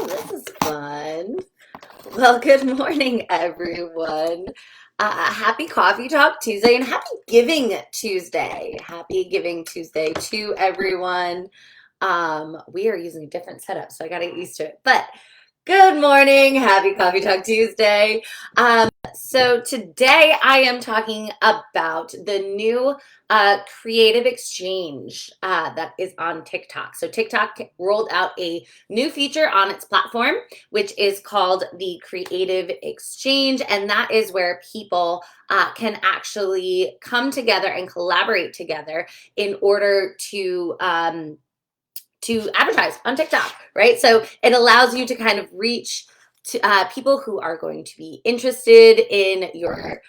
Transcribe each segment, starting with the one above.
this is fun. Well, good morning, everyone. Happy Coffee Talk Tuesday and happy Giving Tuesday. Happy Giving Tuesday to everyone. We are using a different setup, so I got to get used to it. But good morning, happy Coffee Talk Tuesday. So today I am talking about the new creative exchange that is on TikTok. So TikTok rolled out a new feature on its platform, which is called the creative exchange. And that is where people can actually come together and collaborate together in order to advertise on TikTok, right? So it allows you to kind of reach to people who are going to be interested in your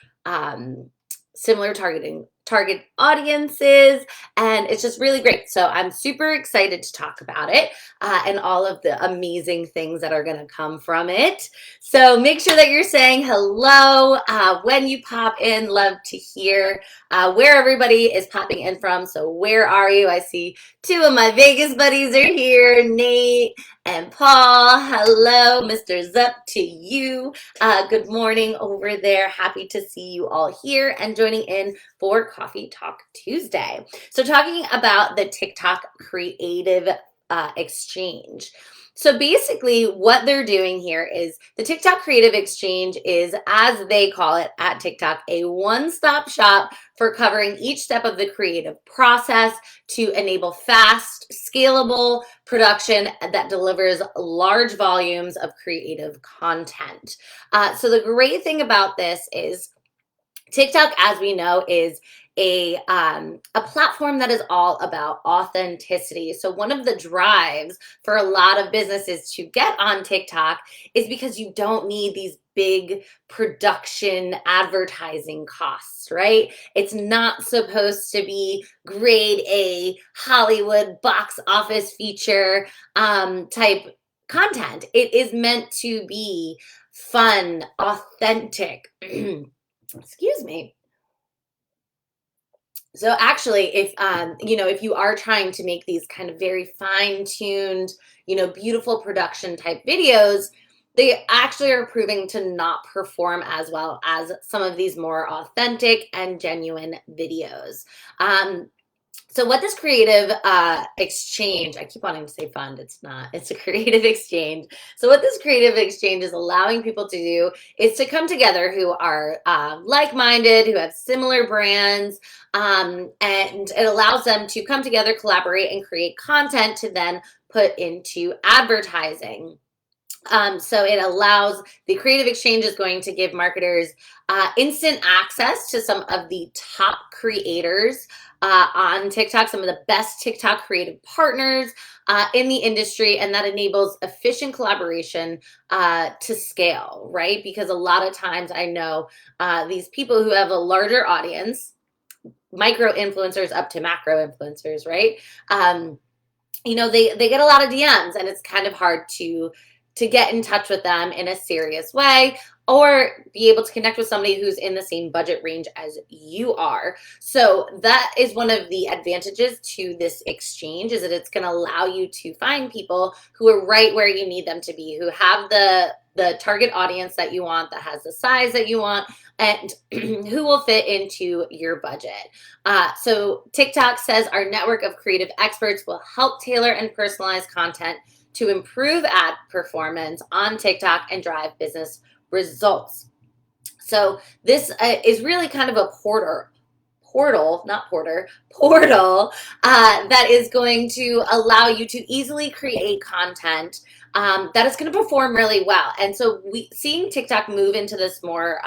similar target audiences, and it's just really great. So I'm super excited to talk about it and all of the amazing things that are going to come from it. So make sure that you're saying hello when you pop in. Love to hear where everybody is popping in from. So where are you? I see two of my Vegas buddies are here, Nate and Paul. Hello, Mr. Zup to you. Good morning over there. Happy to see you all here and joining in for Coffee Talk Tuesday. So talking about the TikTok creative exchange. So basically what they're doing here is the TikTok Creative Exchange is, as they call it at TikTok, a one-stop shop for covering each step of the creative process to enable fast, scalable production that delivers large volumes of creative content. So the great thing about this is TikTok, as we know, is a platform that is all about authenticity. So one of the drives for a lot of businesses to get on TikTok is because you don't need these big production advertising costs, right? It's not supposed to be grade A Hollywood box office feature type content. It is meant to be fun, authentic. Excuse me. So actually, if if you are trying to make these kind of very fine-tuned, beautiful production type videos, they actually are proving to not perform as well as some of these more authentic and genuine videos. So what this creative exchange, I keep wanting to say fund, it's not, it's a creative exchange. So what this creative exchange is allowing people to do is to come together who are like-minded, who have similar brands, and it allows them to come together, collaborate, and create content to then put into advertising. So it allows the creative exchange is going to give marketers instant access to some of the top creators on TikTok, some of the best TikTok creative partners in the industry, and that enables efficient collaboration to scale, right? Because a lot of times I know these people who have a larger audience, micro influencers up to macro influencers, right? They get a lot of DMs, and it's kind of hard to get in touch with them in a serious way or be able to connect with somebody who's in the same budget range as you are. So that is one of the advantages to this exchange, is that it's going to allow you to find people who are right where you need them to be, who have the target audience that you want, that has the size that you want, and who will fit into your budget. So TikTok says our network of creative experts will help tailor and personalize content to improve ad performance on TikTok and drive business results. So this is really kind of a portal that is going to allow you to easily create content that is going to perform really well. And so seeing TikTok move into this more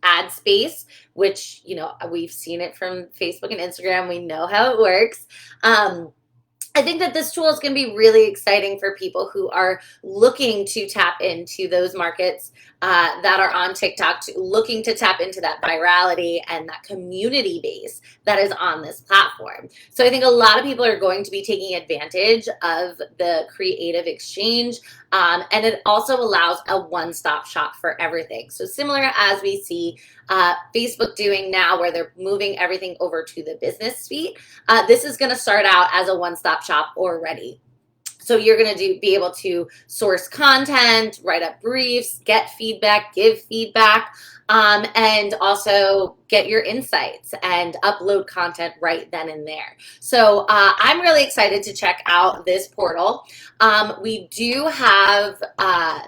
ad space, which, we've seen it from Facebook and Instagram. We know how it works. I think that this tool is going to be really exciting for people who are looking to tap into those markets that are on TikTok, looking to tap into that virality and that community base that is on this platform. So I think a lot of people are going to be taking advantage of the creative exchange, and it also allows a one-stop shop for everything. So similar as we see Facebook doing now, where they're moving everything over to the business suite, this is going to start out as a one-stop shop already. So you're going to be able to source content, write up briefs, get feedback, give feedback, and also get your insights and upload content right then and there. So I'm really excited to check out this portal. We do have,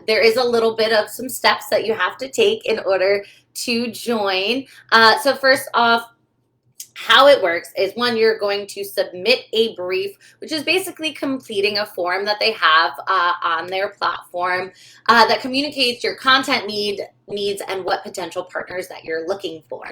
there is a little bit of some steps that you have to take in order to join. So first off, how it works is, one, you're going to submit a brief, which is basically completing a form that they have on their platform that communicates your content needs and what potential partners that you're looking for.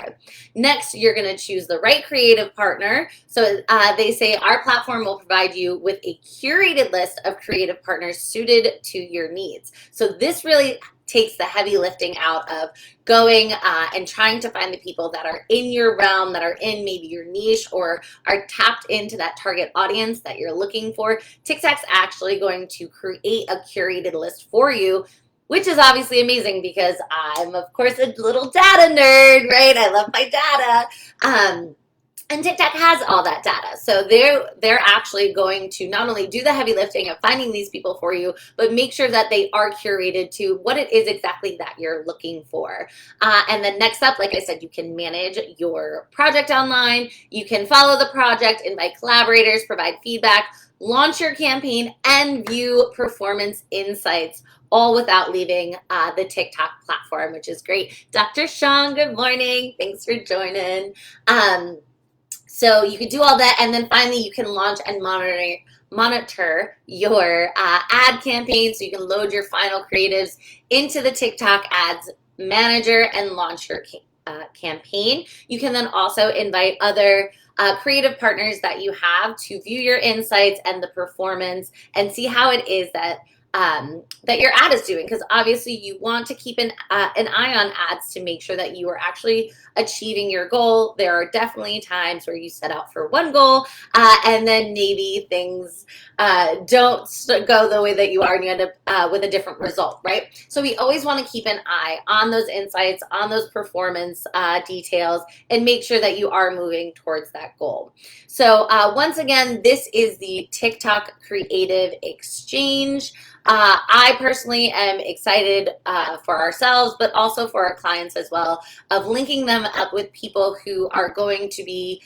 Next, you're going to choose the right creative partner. So they say our platform will provide you with a curated list of creative partners suited to your needs. So this really takes the heavy lifting out of going and trying to find the people that are in your realm, that are in maybe your niche, or are tapped into that target audience that you're looking for. TikTok's actually going to create a curated list for you, which is obviously amazing because I'm, of course, a little data nerd, right? I love my data. And TikTok has all that data. So they're actually going to not only do the heavy lifting of finding these people for you, but make sure that they are curated to what it is exactly that you're looking for. And then next up, like I said, you can manage your project online. You can follow the project, invite collaborators, provide feedback, launch your campaign, and view performance insights, all without leaving the TikTok platform, which is great. Dr. Sean, good morning. Thanks for joining. So you can do all that, and then finally you can launch and monitor your ad campaign, so you can load your final creatives into the TikTok ads manager and launch your campaign. You can then also invite other creative partners that you have to view your insights and the performance and see how it is that that your ad is doing, because obviously you want to keep an eye on ads to make sure that you are actually achieving your goal. There are definitely times where you set out for one goal and then maybe things don't go the way that you are and you end up with a different result, right? So we always want to keep an eye on those insights, on those performance details, and make sure that you are moving towards that goal. So once again, this is the TikTok Creative Exchange. I personally am excited for ourselves, but also for our clients as well, of linking them up with people who are going to be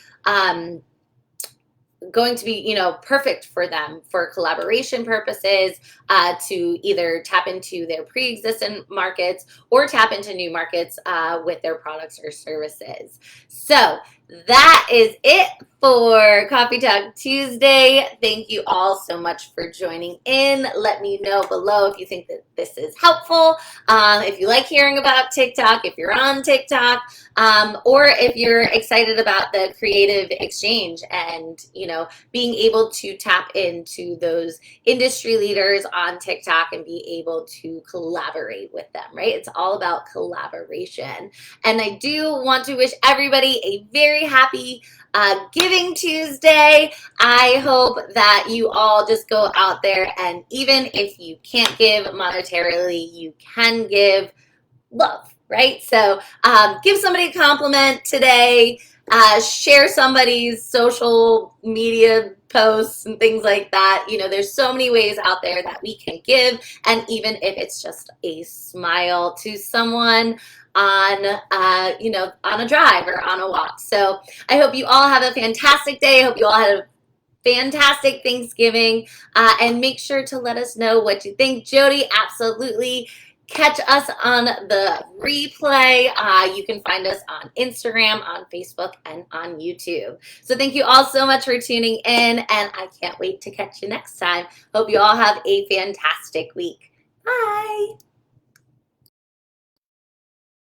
perfect for them for collaboration purposes, to either tap into their pre-existing markets or tap into new markets with their products or services. So that is it for Coffee Talk Tuesday. Thank you all so much for joining in. Let me know below if you think that this is helpful, if you like hearing about TikTok, if you're on TikTok, or if you're excited about the creative exchange and, being able to tap into those industry leaders on TikTok and be able to collaborate with them, right? It's all about collaboration. And I do want to wish everybody a very happy Giving Tuesday. I hope that you all just go out there, and even if you can't give monetarily, you can give love, right? So give somebody a compliment today, share somebody's social media posts and things like that. There's so many ways out there that we can give, and even if it's just a smile to someone on on a drive or on a walk. So I hope you all have a fantastic day. I hope you all had a fantastic Thanksgiving, and make sure to let us know what you think. Jody, absolutely. Catch us on the replay. You can find us on Instagram, on Facebook, and on YouTube. So thank you all so much for tuning in, and I can't wait to catch you next time. Hope you all have a fantastic week. Bye.